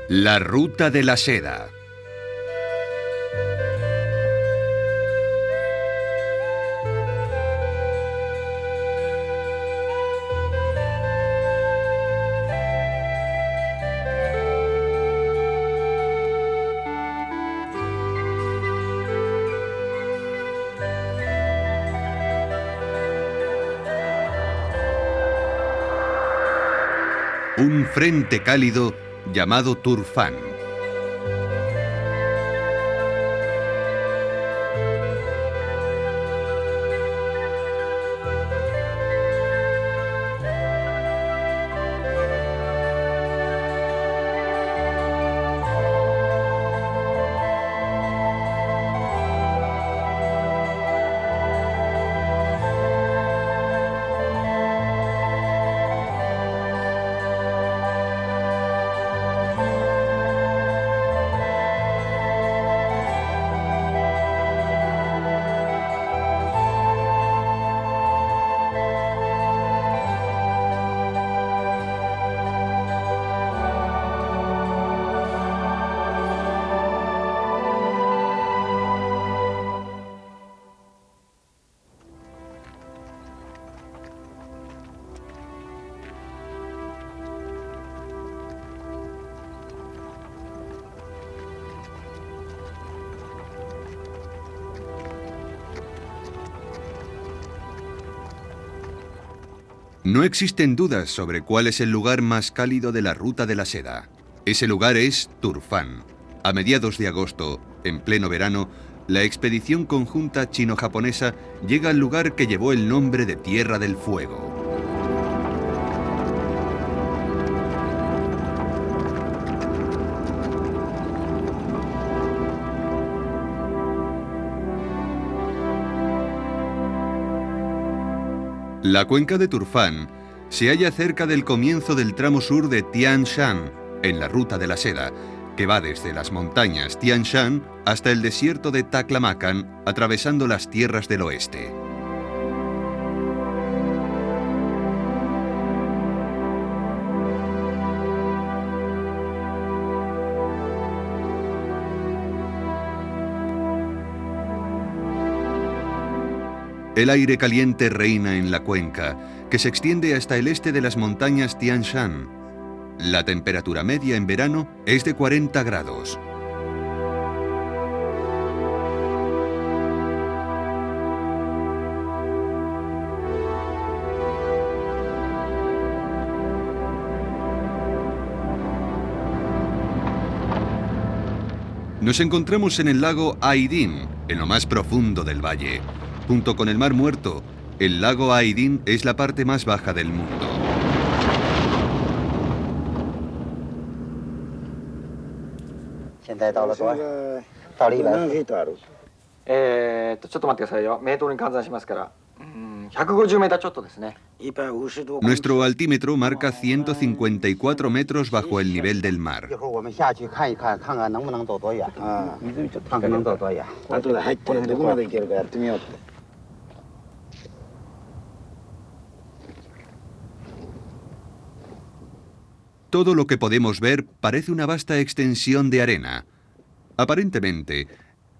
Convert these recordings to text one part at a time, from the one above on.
La Ruta de la Seda. Un frente cálido llamado Turfán. No existen dudas sobre cuál es el lugar más cálido de la Ruta de la Seda. Ese lugar es Turfán. A mediados de agosto, en pleno verano, la expedición conjunta chino-japonesa llega al lugar que llevó el nombre de Tierra del Fuego. La cuenca de Turfán se halla cerca del comienzo del tramo sur de Tian Shan, en la Ruta de la Seda, que va desde las montañas Tian Shan hasta el desierto de Taklamakan, atravesando las tierras del oeste. El aire caliente reina en la cuenca, que se extiende hasta el este de las montañas Tian Shan. La temperatura media en verano es de 40 grados. Nos encontramos en el lago Aydin, en lo más profundo del valle. Junto con el Mar Muerto, el lago Aydin es la parte más baja del mundo. Nuestro altímetro marca 154 metros bajo el nivel del mar. Todo lo que podemos ver parece una vasta extensión de arena. Aparentemente,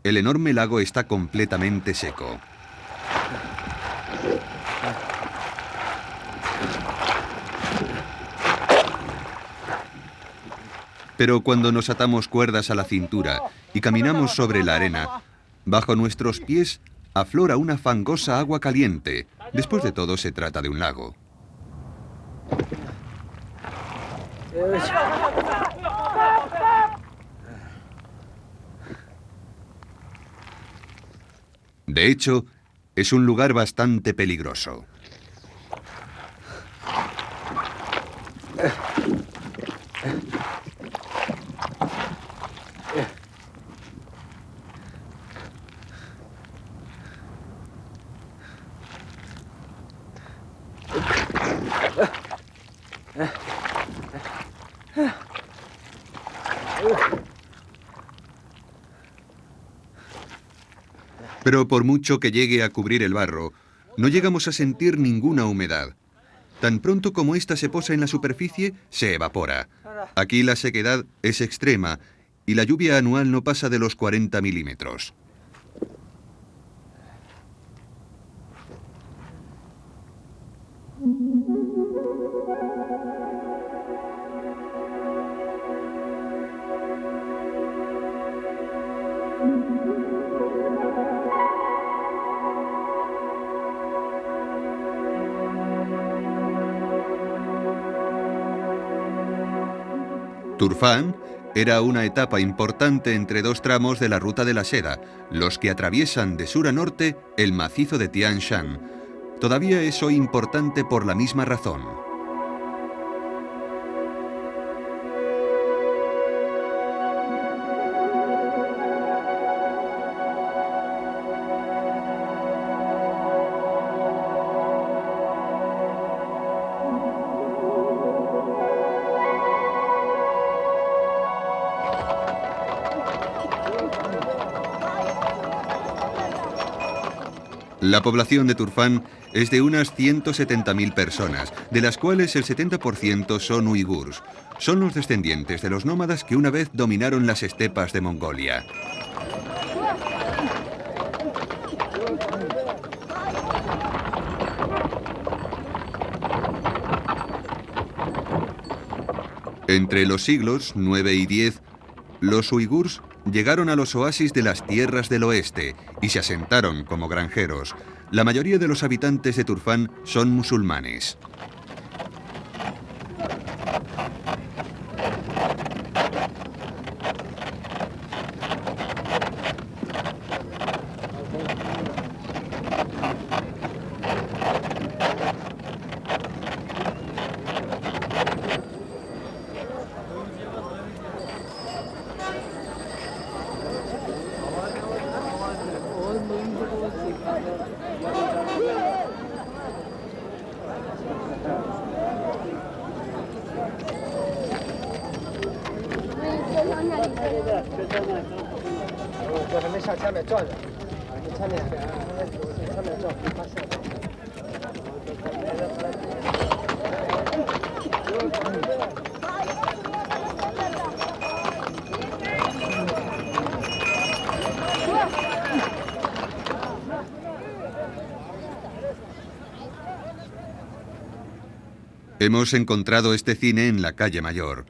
el enorme lago está completamente seco. Pero cuando nos atamos cuerdas a la cintura y caminamos sobre la arena, bajo nuestros pies aflora una fangosa agua caliente. Después de todo, se trata de un lago. De hecho, es un lugar bastante peligroso. Pero por mucho que llegue a cubrir el barro, no llegamos a sentir ninguna humedad. Tan pronto como ésta se posa en la superficie, se evapora. Aquí la sequedad es extrema y la lluvia anual no pasa de los 40 milímetros. Turfán era una etapa importante entre dos tramos de la Ruta de la Seda, los que atraviesan de sur a norte el macizo de Tian Shan. Todavía es hoy importante por la misma razón. La población de Turfán es de unas 170.000 personas, de las cuales el 70% son uigurs. Son los descendientes de los nómadas que una vez dominaron las estepas de Mongolia. Entre los siglos IX y X, los uigurs llegaron a los oasis de las tierras del oeste y se asentaron como granjeros. La mayoría de los habitantes de Turfán son musulmanes. Hemos encontrado este cine en la calle Mayor.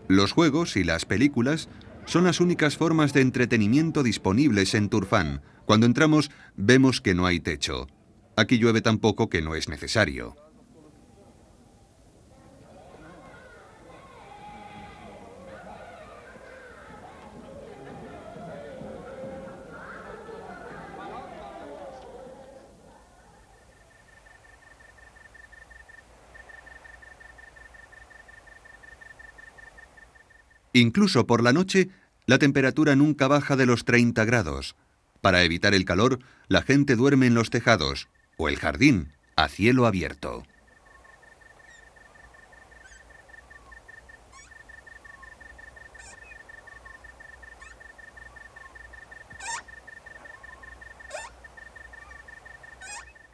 Los juegos y las películas son las únicas formas de entretenimiento disponibles en Turfán. Cuando entramos, vemos que no hay techo. Aquí llueve tan poco que no es necesario. Incluso por la noche, la temperatura nunca baja de los 30 grados. Para evitar el calor, la gente duerme en los tejados o el jardín, a cielo abierto.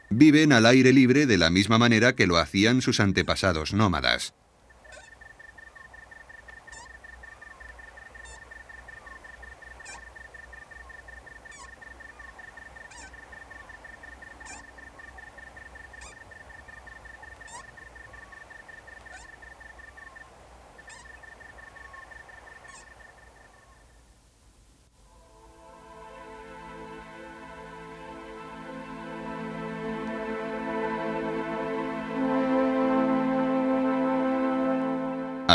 Viven al aire libre de la misma manera que lo hacían sus antepasados nómadas.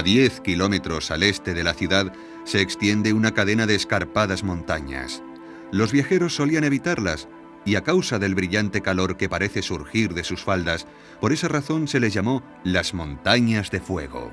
A 10 kilómetros al este de la ciudad se extiende una cadena de escarpadas montañas. Los viajeros solían evitarlas y a causa del brillante calor que parece surgir de sus faldas, por esa razón se les llamó las montañas de fuego.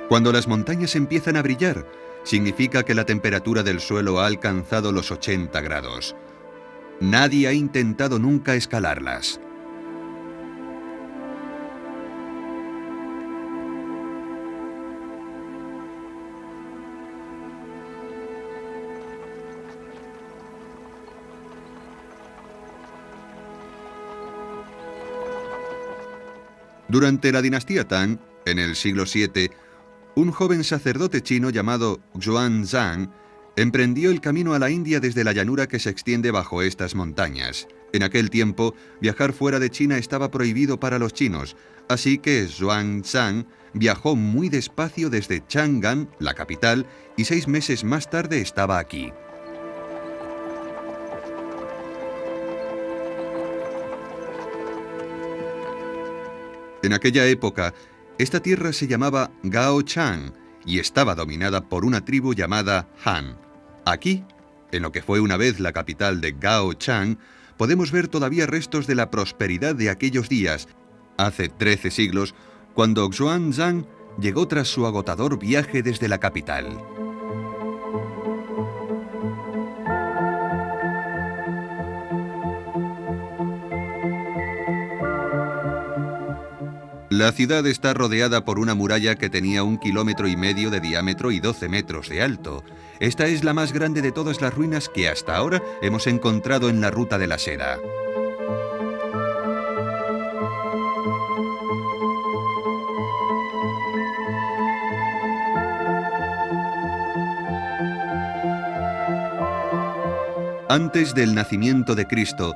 Cuando las montañas empiezan a brillar, significa que la temperatura del suelo ha alcanzado los 80 grados. Nadie ha intentado nunca escalarlas. Durante la dinastía Tang, en el siglo VII, un joven sacerdote chino llamado Xuanzang emprendió el camino a la India desde la llanura que se extiende bajo estas montañas. En aquel tiempo, viajar fuera de China estaba prohibido para los chinos, así que Xuanzang viajó muy despacio desde Chang'an, la capital, y 6 meses más tarde estaba aquí. En aquella época, esta tierra se llamaba Gao Chang y estaba dominada por una tribu llamada Han. Aquí, en lo que fue una vez la capital de Gao Chang, podemos ver todavía restos de la prosperidad de aquellos días, hace 13 siglos, cuando Xuanzang llegó tras su agotador viaje desde la capital. La ciudad está rodeada por una muralla que tenía 1,5 kilómetros de diámetro y 12 metros de alto. Esta es la más grande de todas las ruinas que hasta ahora hemos encontrado en la Ruta de la Seda. Antes del nacimiento de Cristo,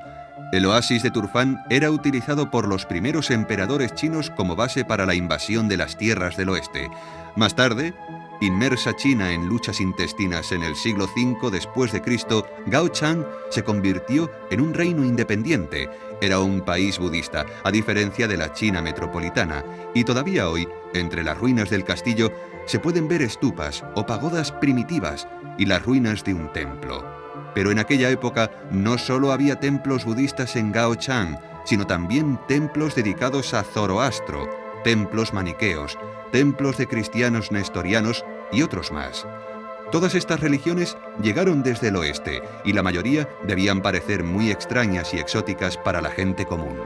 el oasis de Turfán era utilizado por los primeros emperadores chinos como base para la invasión de las tierras del oeste. Más tarde, inmersa China en luchas intestinas en el siglo V después de Cristo, Gao Chang se convirtió en un reino independiente. Era un país budista, a diferencia de la China metropolitana, y todavía hoy, entre las ruinas del castillo, se pueden ver estupas o pagodas primitivas y las ruinas de un templo. Pero en aquella época no solo había templos budistas en Gao Chang, sino también templos dedicados a Zoroastro, templos maniqueos, templos de cristianos nestorianos y otros más. Todas estas religiones llegaron desde el oeste y la mayoría debían parecer muy extrañas y exóticas para la gente común.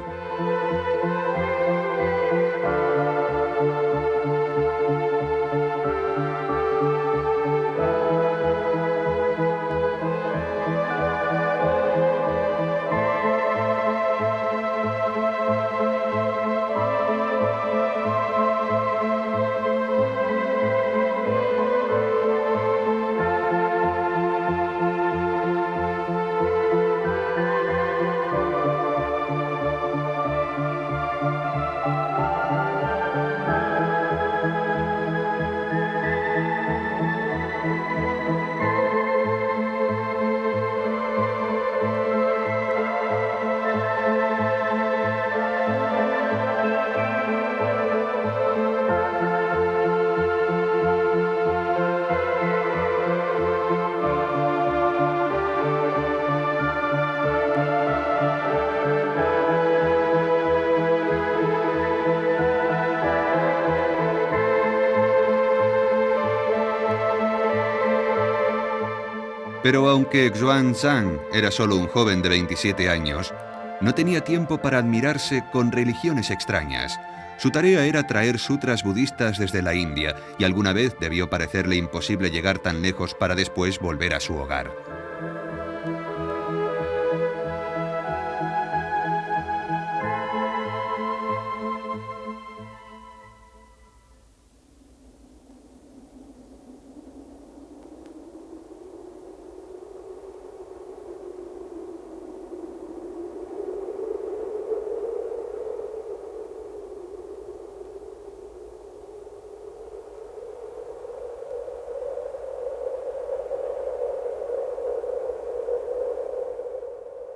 Pero aunque Xuanzang era solo un joven de 27 años, no tenía tiempo para admirarse con religiones extrañas. Su tarea era traer sutras budistas desde la India, y alguna vez debió parecerle imposible llegar tan lejos para después volver a su hogar.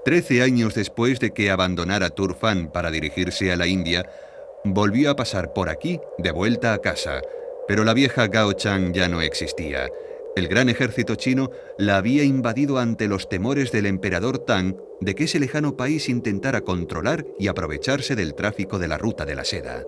Trece años después de que abandonara Turfán para dirigirse a la India, volvió a pasar por aquí de vuelta a casa, pero la vieja Gao Chang ya no existía. El gran ejército chino la había invadido ante los temores del emperador Tang de que ese lejano país intentara controlar y aprovecharse del tráfico de la Ruta de la Seda.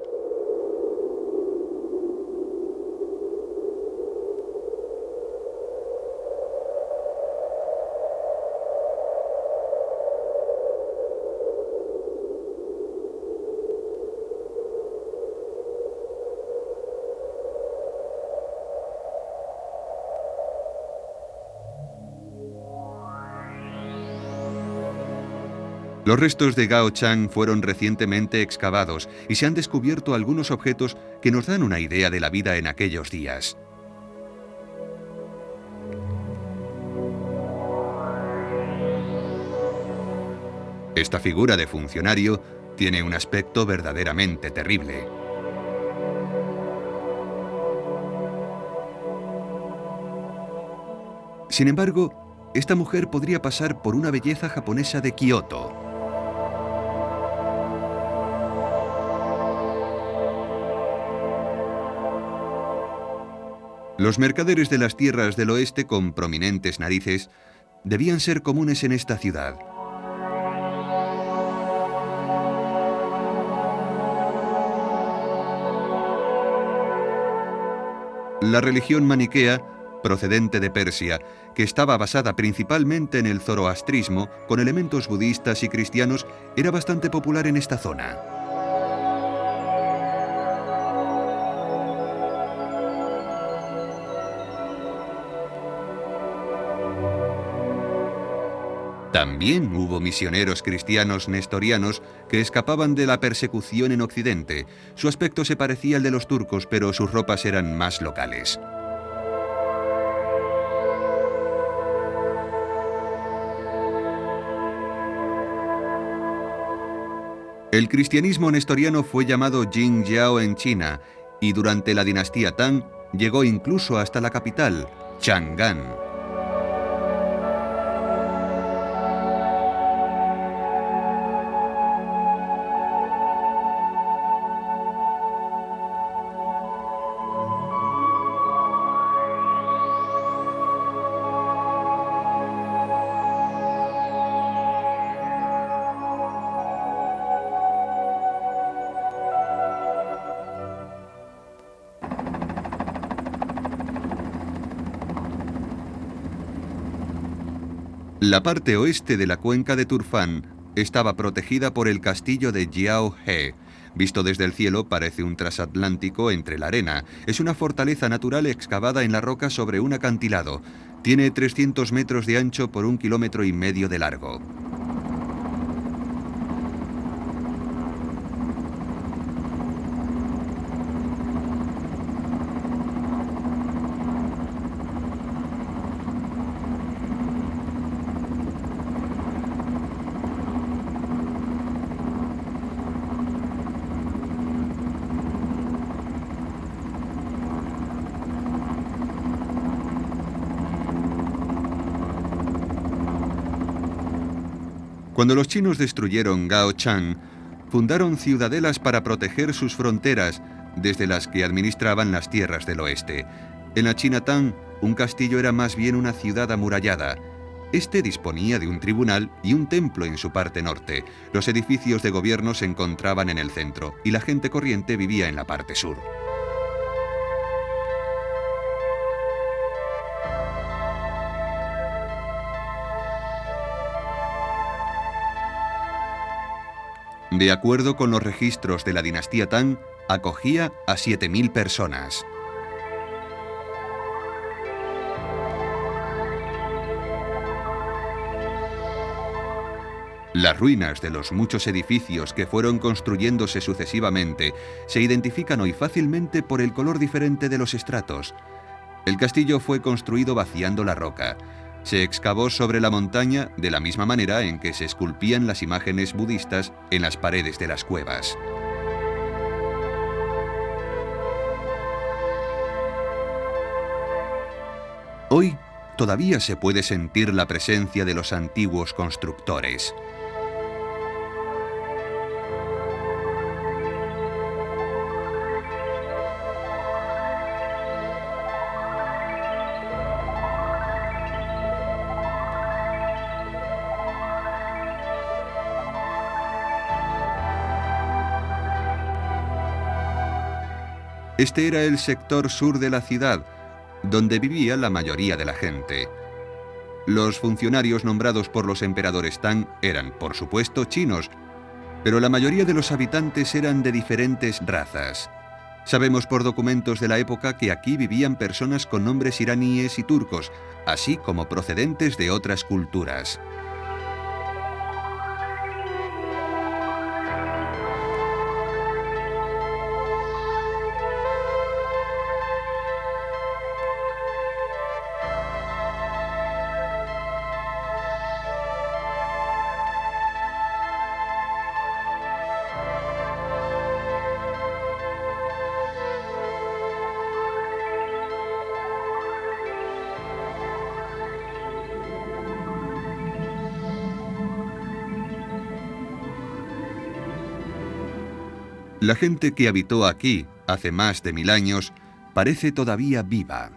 Los restos de Gao Chang fueron recientemente excavados y se han descubierto algunos objetos que nos dan una idea de la vida en aquellos días. Esta figura de funcionario tiene un aspecto verdaderamente terrible. Sin embargo, esta mujer podría pasar por una belleza japonesa de Kioto. Los mercaderes de las tierras del oeste con prominentes narices debían ser comunes en esta ciudad. La religión maniquea, procedente de Persia, que estaba basada principalmente en el zoroastrismo, con elementos budistas y cristianos, era bastante popular en esta zona. También hubo misioneros cristianos nestorianos que escapaban de la persecución en Occidente. Su aspecto se parecía al de los turcos, pero sus ropas eran más locales. El cristianismo nestoriano fue llamado Jingjiao en China y durante la dinastía Tang llegó incluso hasta la capital, Chang'an. La parte oeste de la cuenca de Turfan estaba protegida por el castillo de Jiao-he. Visto desde el cielo parece un transatlántico entre la arena. Es una fortaleza natural excavada en la roca sobre un acantilado. Tiene 300 metros de ancho por 1,5 kilómetros de largo. Cuando los chinos destruyeron Gao Chang, fundaron ciudadelas para proteger sus fronteras, desde las que administraban las tierras del oeste. En la China Tang, un castillo era más bien una ciudad amurallada. Este disponía de un tribunal y un templo en su parte norte. Los edificios de gobierno se encontraban en el centro y la gente corriente vivía en la parte sur. De acuerdo con los registros de la dinastía Tang, acogía a 7.000 personas. Las ruinas de los muchos edificios que fueron construyéndose sucesivamente se identifican hoy fácilmente por el color diferente de los estratos. El castillo fue construido vaciando la roca. Se excavó sobre la montaña de la misma manera en que se esculpían las imágenes budistas en las paredes de las cuevas. Hoy todavía se puede sentir la presencia de los antiguos constructores. Este era el sector sur de la ciudad, donde vivía la mayoría de la gente. Los funcionarios nombrados por los emperadores Tang eran, por supuesto, chinos, pero la mayoría de los habitantes eran de diferentes razas. Sabemos por documentos de la época que aquí vivían personas con nombres iraníes y turcos, así como procedentes de otras culturas. La gente que habitó aquí hace más de 1000 años parece todavía viva.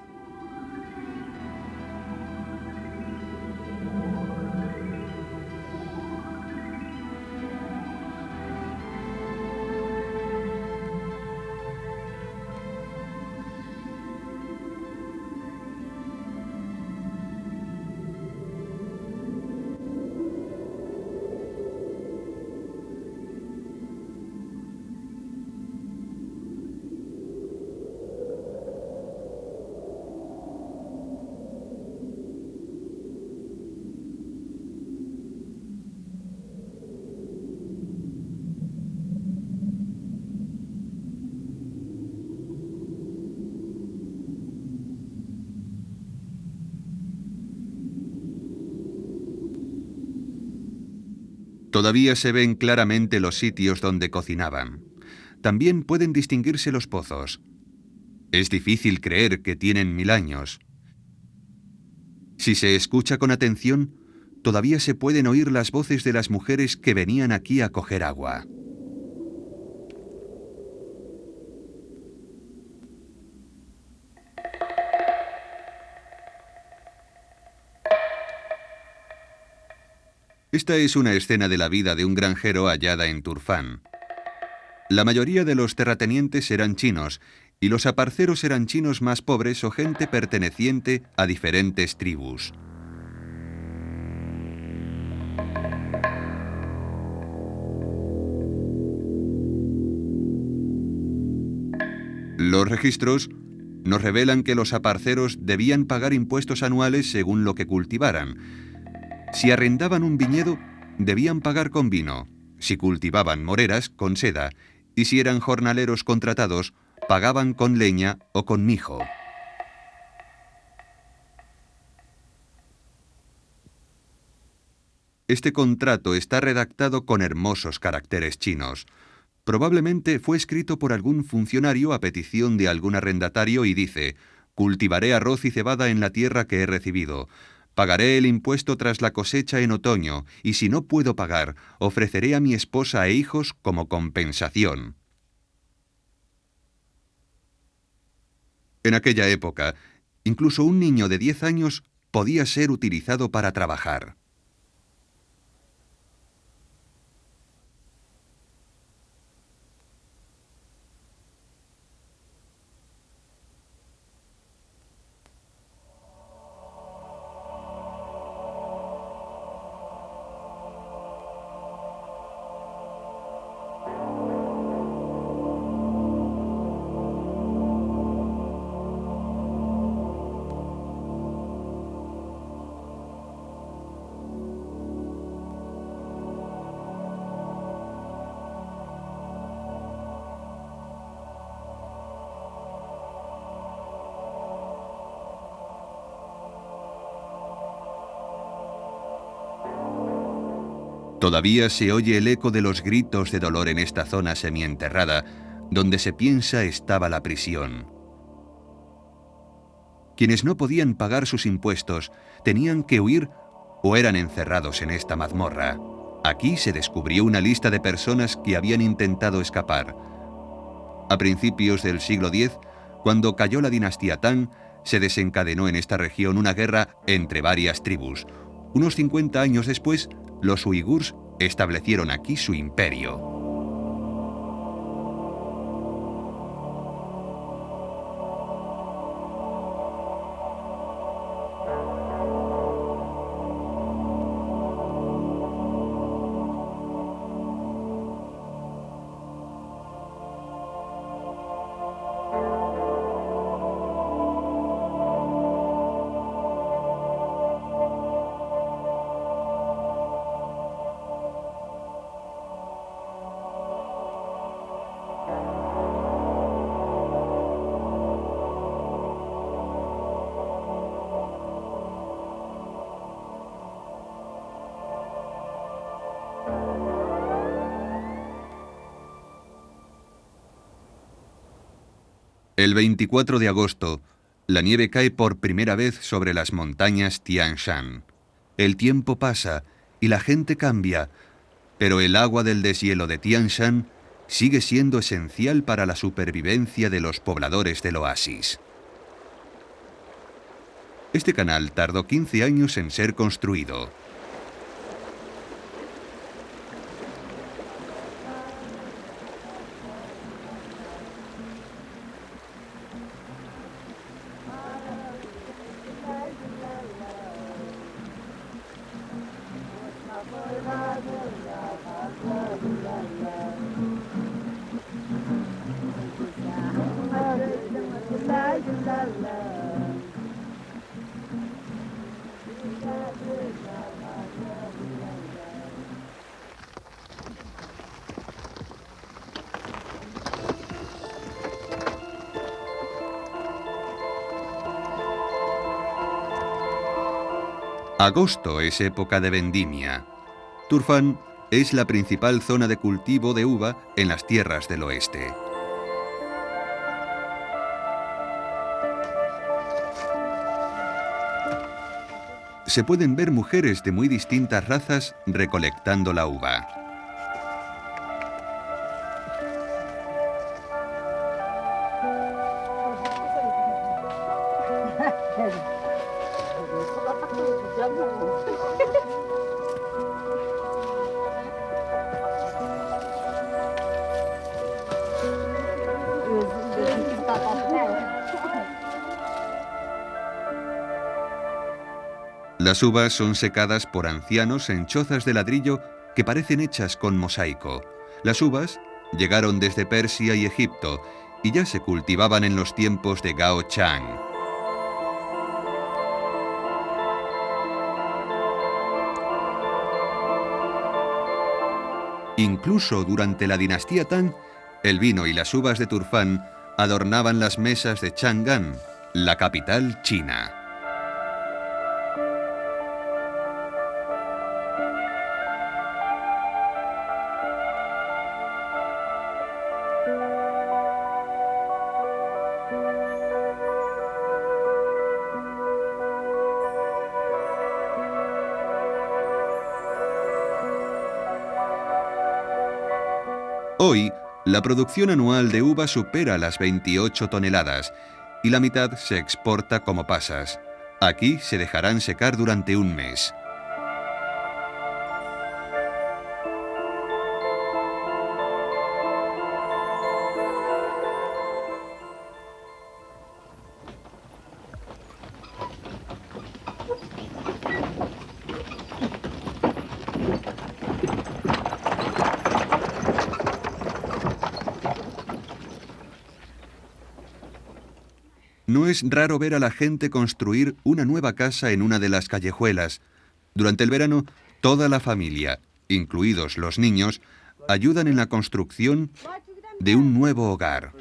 Todavía se ven claramente los sitios donde cocinaban. También pueden distinguirse los pozos. Es difícil creer que tienen 1000 años. Si se escucha con atención, todavía se pueden oír las voces de las mujeres que venían aquí a coger agua. Esta es una escena de la vida de un granjero hallada en Turfán. La mayoría de los terratenientes eran chinos, y los aparceros eran chinos más pobres o gente perteneciente a diferentes tribus. Los registros nos revelan que los aparceros debían pagar impuestos anuales según lo que cultivaran. Si arrendaban un viñedo, debían pagar con vino. Si cultivaban moreras, con seda. Y si eran jornaleros contratados, pagaban con leña o con mijo. Este contrato está redactado con hermosos caracteres chinos. Probablemente fue escrito por algún funcionario a petición de algún arrendatario y dice: «Cultivaré arroz y cebada en la tierra que he recibido. Pagaré el impuesto tras la cosecha en otoño, y si no puedo pagar, ofreceré a mi esposa e hijos como compensación». En aquella época, incluso un niño de 10 años podía ser utilizado para trabajar. Todavía se oye el eco de los gritos de dolor en esta zona semienterrada, donde se piensa estaba la prisión. Quienes no podían pagar sus impuestos tenían que huir o eran encerrados en esta mazmorra. Aquí se descubrió una lista de personas que habían intentado escapar. A principios del siglo X, cuando cayó la dinastía Tang, se desencadenó en esta región una guerra entre varias tribus. Unos 50 años después, los uigurs establecieron aquí su imperio. El 24 de agosto, la nieve cae por primera vez sobre las montañas Tian Shan. El tiempo pasa y la gente cambia, pero el agua del deshielo de Tian Shan sigue siendo esencial para la supervivencia de los pobladores del oasis. Este canal tardó 15 años en ser construido. Agosto es época de vendimia. Turfán es la principal zona de cultivo de uva en las tierras del oeste. Se pueden ver mujeres de muy distintas razas recolectando la uva. Las uvas son secadas por ancianos en chozas de ladrillo que parecen hechas con mosaico. Las uvas llegaron desde Persia y Egipto y ya se cultivaban en los tiempos de Gao Chang. Incluso durante la dinastía Tang, el vino y las uvas de Turfán adornaban las mesas de Chang'an, la capital china. Hoy, la producción anual de uva supera las 28 toneladas y la mitad se exporta como pasas. Aquí se dejarán secar durante un mes. No es raro ver a la gente construir una nueva casa en una de las callejuelas. Durante el verano, toda la familia, incluidos los niños, ayudan en la construcción de un nuevo hogar.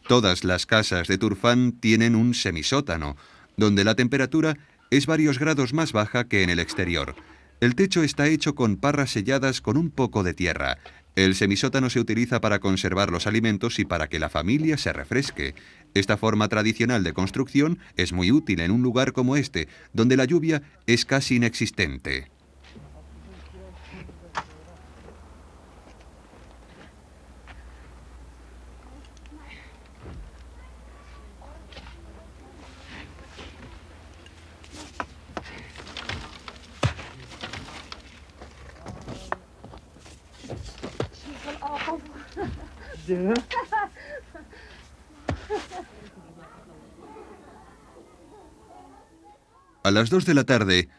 Todas las casas de Turfán tienen un semisótano, donde la temperatura es varios grados más baja que en el exterior. El techo está hecho con parras selladas con un poco de tierra. El semisótano se utiliza para conservar los alimentos y para que la familia se refresque. Esta forma tradicional de construcción es muy útil en un lugar como este, donde la lluvia es casi inexistente. A las 2 de la tarde,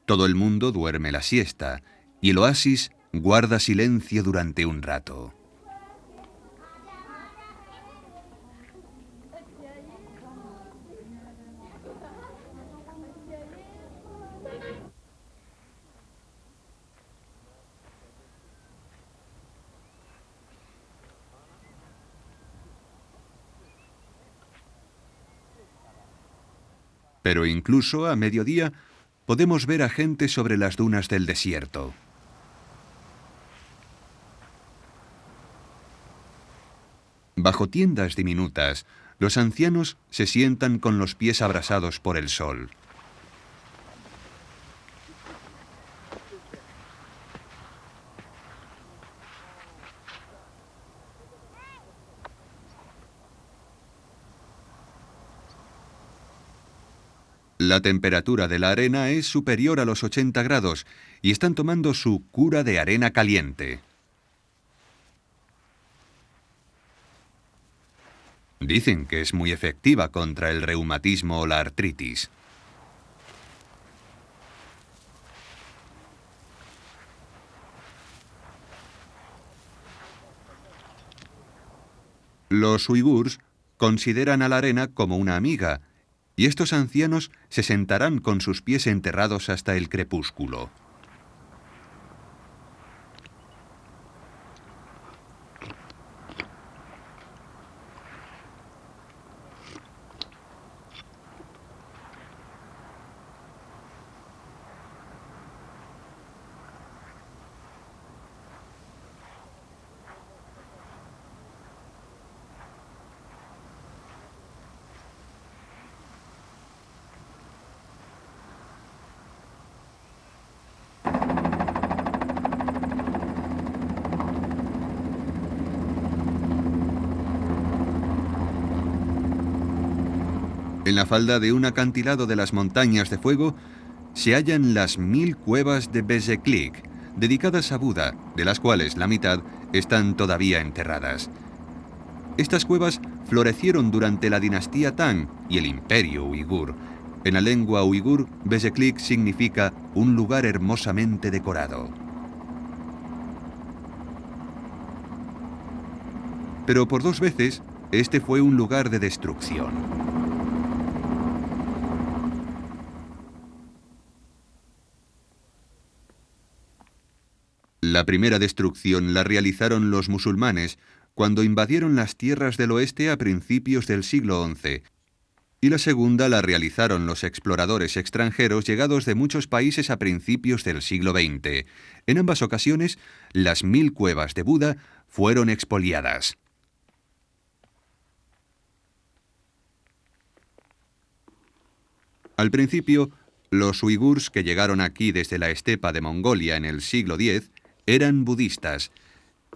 todo el mundo duerme la siesta y el oasis guarda silencio durante un rato. Pero incluso a mediodía podemos ver a gente sobre las dunas del desierto. Bajo tiendas diminutas, los ancianos se sientan con los pies abrasados por el sol. La temperatura de la arena es superior a los 80 grados y están tomando su cura de arena caliente. Dicen que es muy efectiva contra el reumatismo o la artritis. Los uigurs consideran a la arena como una amiga, y estos ancianos se sentarán con sus pies enterrados hasta el crepúsculo. En la falda de un acantilado de las montañas de fuego se hallan las 1000 cuevas de Bezeklik, dedicadas a Buda, de las cuales la mitad están todavía enterradas. Estas cuevas florecieron durante la dinastía Tang y el imperio uigur. En la lengua uigur, Bezeklik significa un lugar hermosamente decorado. Pero por 2 veces, este fue un lugar de destrucción. La primera destrucción la realizaron los musulmanes cuando invadieron las tierras del oeste a principios del siglo XI, y la segunda la realizaron los exploradores extranjeros llegados de muchos países a principios del siglo XX. En ambas ocasiones, las 1000 cuevas de Buda fueron expoliadas. Al principio, los uigurs que llegaron aquí desde la estepa de Mongolia en el siglo X eran budistas.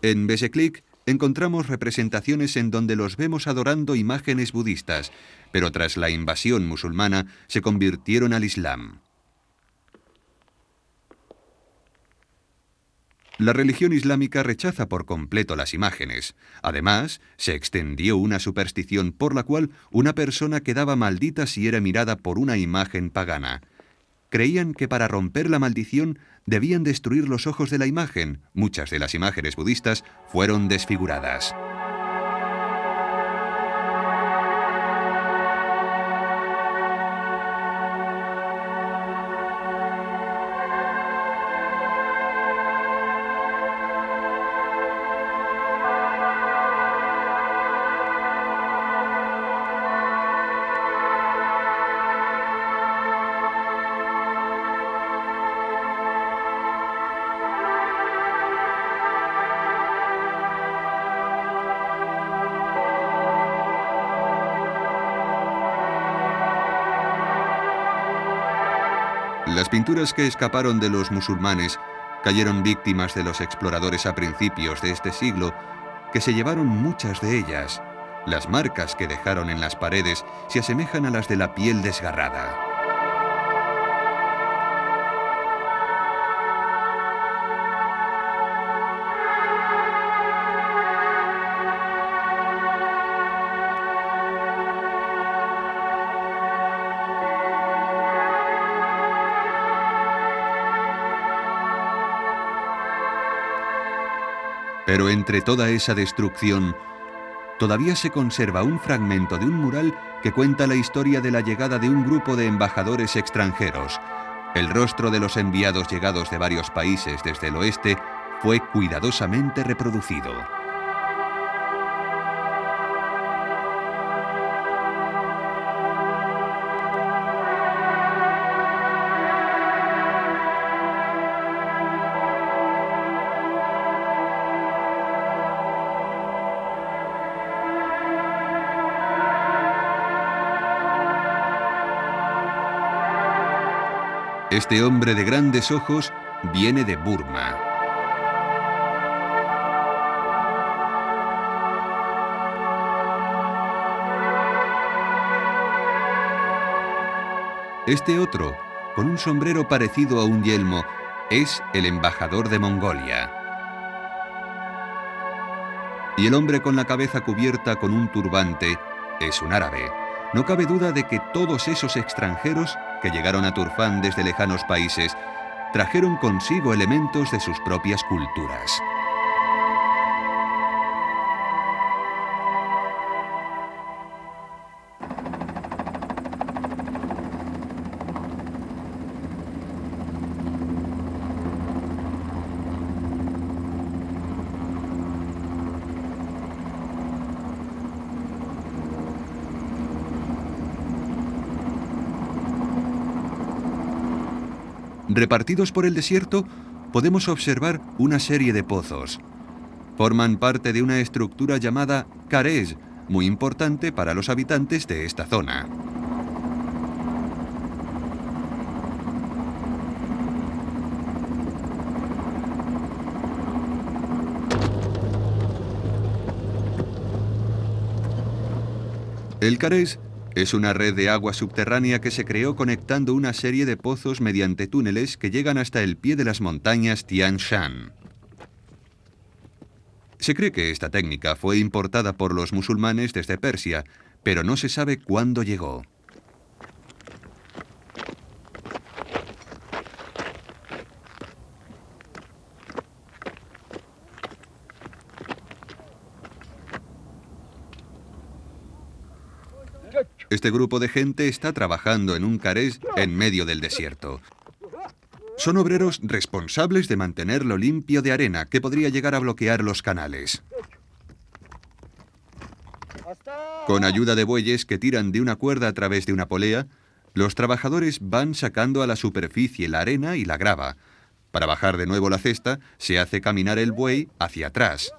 En Bezeklik encontramos representaciones en donde los vemos adorando imágenes budistas, pero tras la invasión musulmana se convirtieron al Islam. La religión islámica rechaza por completo las imágenes. Además, se extendió una superstición por la cual una persona quedaba maldita si era mirada por una imagen pagana. Creían que para romper la maldición debían destruir los ojos de la imagen. Muchas de las imágenes budistas fueron desfiguradas. Las pinturas que escaparon de los musulmanes cayeron víctimas de los exploradores a principios de este siglo, que se llevaron muchas de ellas. Las marcas que dejaron en las paredes se asemejan a las de la piel desgarrada. Pero entre toda esa destrucción, todavía se conserva un fragmento de un mural que cuenta la historia de la llegada de un grupo de embajadores extranjeros. El rostro de los enviados llegados de varios países desde el oeste fue cuidadosamente reproducido. Este hombre de grandes ojos viene de Burma. Este otro, con un sombrero parecido a un yelmo, es el embajador de Mongolia. Y el hombre con la cabeza cubierta con un turbante es un árabe. No cabe duda de que todos esos extranjeros que llegaron a Turfán desde lejanos países trajeron consigo elementos de sus propias culturas. Repartidos por el desierto, podemos observar una serie de pozos. Forman parte de una estructura llamada carés, muy importante para los habitantes de esta zona. El carés es una red de agua subterránea que se creó conectando una serie de pozos mediante túneles que llegan hasta el pie de las montañas Tian Shan. Se cree que esta técnica fue importada por los musulmanes desde Persia, pero no se sabe cuándo llegó. Este grupo de gente está trabajando en un carés en medio del desierto. Son obreros responsables de mantenerlo limpio de arena que podría llegar a bloquear los canales. Con ayuda de bueyes que tiran de una cuerda a través de una polea, los trabajadores van sacando a la superficie la arena y la grava. Para bajar de nuevo la cesta, se hace caminar el buey hacia atrás.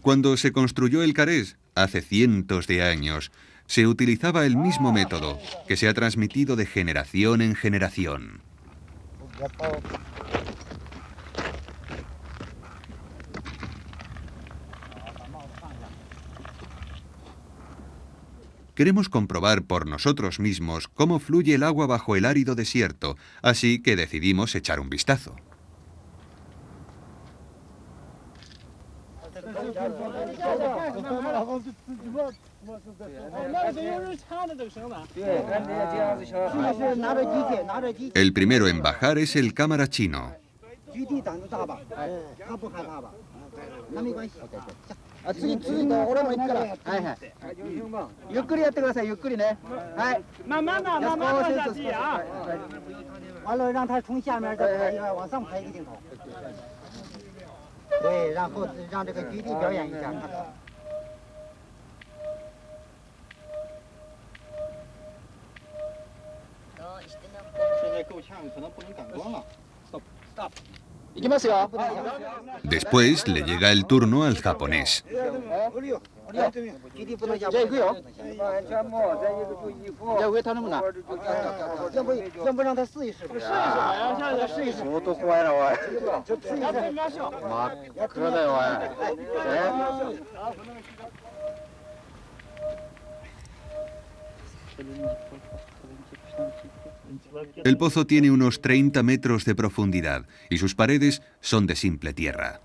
Cuando se construyó el carés, hace cientos de años, se utilizaba el mismo método, que se ha transmitido de generación en generación. Queremos comprobar por nosotros mismos cómo fluye el agua bajo el árido desierto, así que decidimos echar un vistazo. El primero en bajar es el cámara chino. Después le llega el turno al japonés. El pozo tiene unos 30 metros de profundidad y sus paredes son de simple tierra.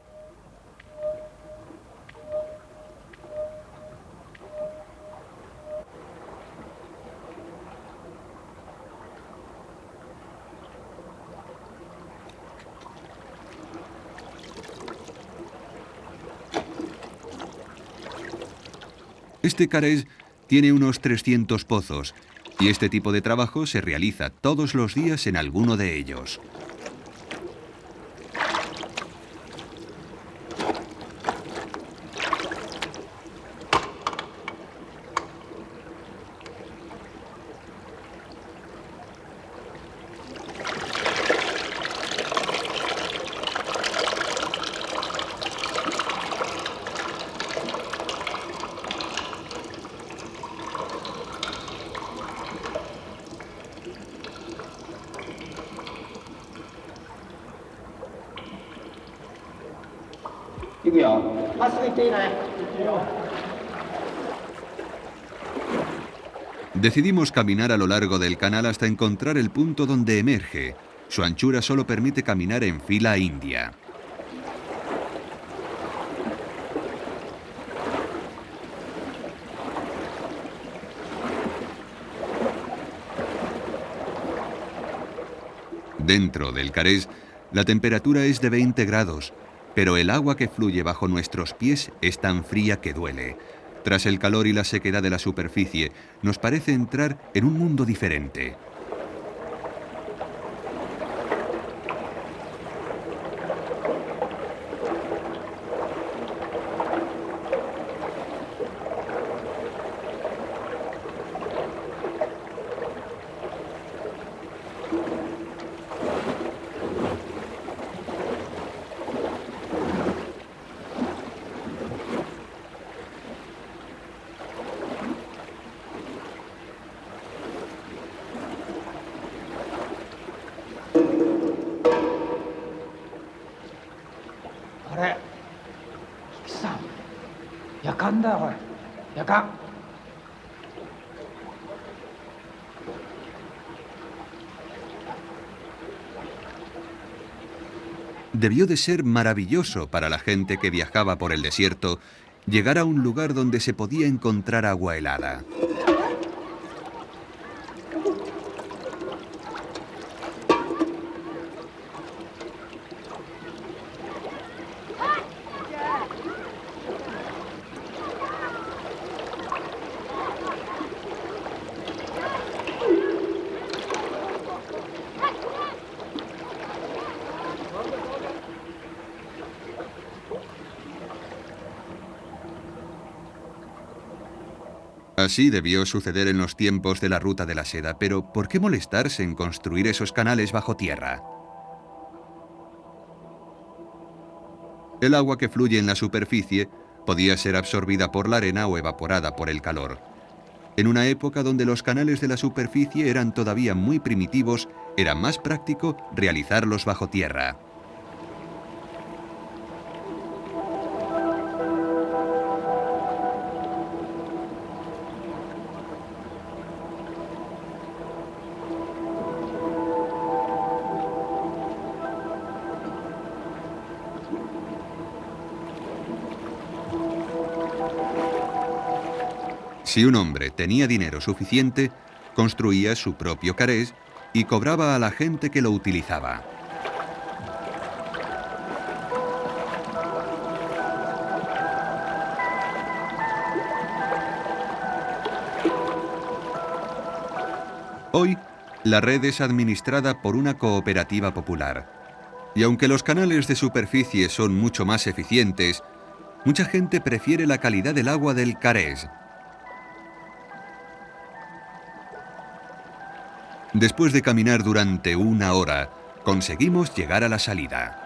Este carés tiene unos 300 pozos y este tipo de trabajo se realiza todos los días en alguno de ellos. Decidimos caminar a lo largo del canal hasta encontrar el punto donde emerge. Su anchura solo permite caminar en fila india. Dentro del Carés, la temperatura es de 20 grados, pero el agua que fluye bajo nuestros pies es tan fría que duele. Tras el calor y la sequedad de la superficie, nos parece entrar en un mundo diferente. Debió de ser maravilloso para la gente que viajaba por el desierto llegar a un lugar donde se podía encontrar agua helada. Así debió suceder en los tiempos de la Ruta de la Seda, pero ¿por qué molestarse en construir esos canales bajo tierra? El agua que fluye en la superficie podía ser absorbida por la arena o evaporada por el calor. En una época donde los canales de la superficie eran todavía muy primitivos, era más práctico realizarlos bajo tierra. Si un hombre tenía dinero suficiente, construía su propio carés y cobraba a la gente que lo utilizaba. Hoy, la red es administrada por una cooperativa popular. Y aunque los canales de superficie son mucho más eficientes, mucha gente prefiere la calidad del agua del carés. Después de caminar durante una hora, conseguimos llegar a la salida.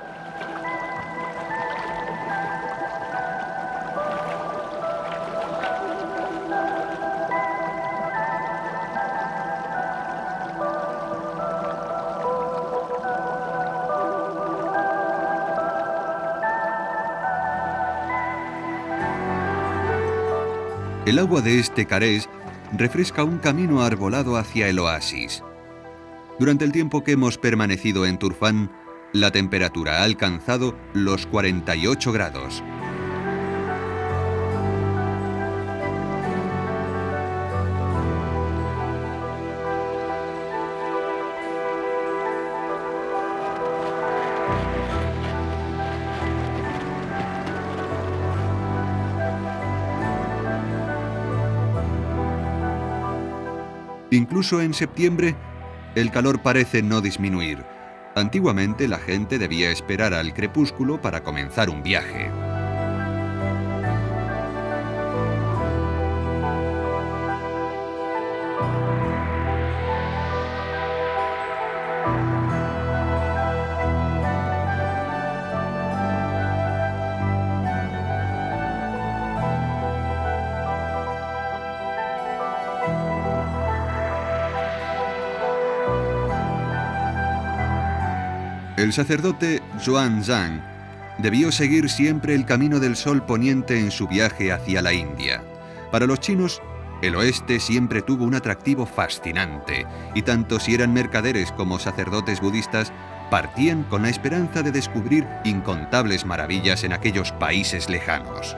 El agua de este carés refresca un camino arbolado hacia el oasis. Durante el tiempo que hemos permanecido en Turfán, la temperatura ha alcanzado los 48 grados. Incluso en septiembre, el calor parece no disminuir. Antiguamente la gente debía esperar al crepúsculo para comenzar un viaje. El sacerdote Xuan Zhang debió seguir siempre el camino del sol poniente en su viaje hacia la India. Para los chinos, el oeste siempre tuvo un atractivo fascinante, y tanto si eran mercaderes como sacerdotes budistas, partían con la esperanza de descubrir incontables maravillas en aquellos países lejanos.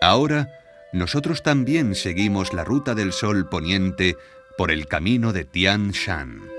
Ahora, nosotros también seguimos la ruta del sol poniente por el camino de Tian Shan.